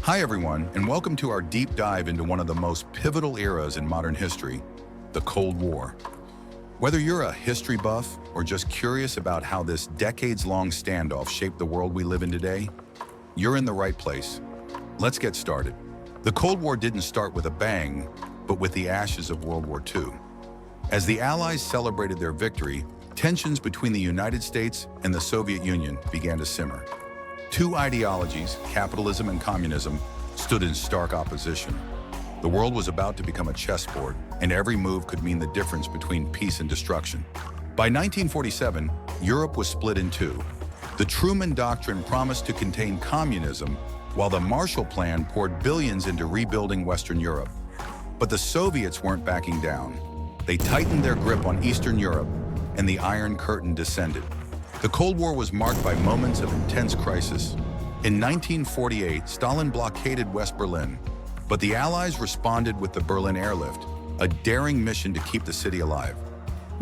Hi everyone, and welcome to our deep dive into one of the most pivotal eras in modern history, the Cold War. Whether you're a history buff or just curious about how this decades-long standoff shaped the world we live in today, you're in the right place. Let's get started. The Cold War didn't start with a bang, but with the ashes of World War II. As the Allies celebrated their victory, tensions between the United States and the Soviet Union began to simmer. Two ideologies, capitalism and communism, stood in stark opposition. The world was about to become a chessboard, and every move could mean the difference between peace and destruction. By 1947, Europe was split in two. The Truman Doctrine promised to contain communism, while the Marshall Plan poured billions into rebuilding Western Europe. But the Soviets weren't backing down. They tightened their grip on Eastern Europe, and the Iron Curtain descended. The Cold War was marked by moments of intense crisis. In 1948, Stalin blockaded West Berlin, but the Allies responded with the Berlin airlift, a daring mission to keep the city alive.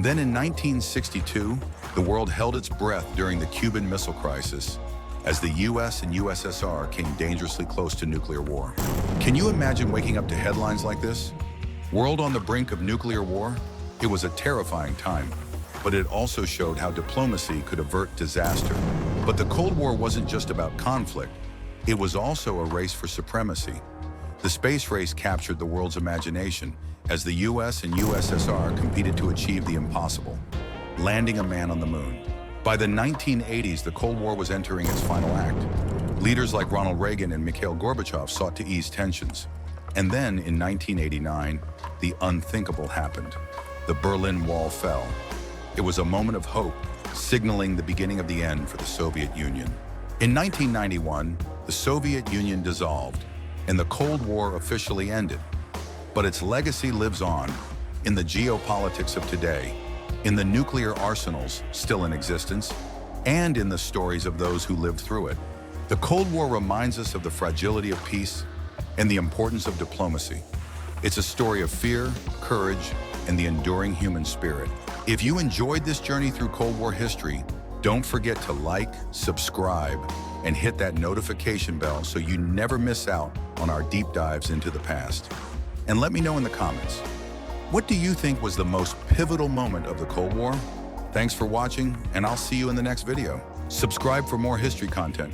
Then in 1962, the world held its breath during the Cuban Missile Crisis, as the US and USSR came dangerously close to nuclear war. Can you imagine waking up to headlines like this? World on the brink of nuclear war? It was a terrifying time, but it also showed how diplomacy could avert disaster. But the Cold War wasn't just about conflict. It was also a race for supremacy. The space race captured the world's imagination as the US and USSR competed to achieve the impossible, landing a man on the moon. By the 1980s, the Cold War was entering its final act. Leaders like Ronald Reagan and Mikhail Gorbachev sought to ease tensions. And then, in 1989, the unthinkable happened. The Berlin Wall fell. It was a moment of hope, signaling the beginning of the end for the Soviet Union. In 1991, the Soviet Union dissolved, and the Cold War officially ended. But its legacy lives on in the geopolitics of today, in the nuclear arsenals still in existence, and in the stories of those who lived through it. The Cold War reminds us of the fragility of peace and the importance of diplomacy. It's a story of fear, courage, and the enduring human spirit. If you enjoyed this journey through Cold War history, don't forget to like, subscribe, and hit that notification bell so you never miss out on our deep dives into the past. And let me know in the comments, what do you think was the most pivotal moment of the Cold War? Thanks for watching, and I'll see you in the next video. Subscribe for more history content.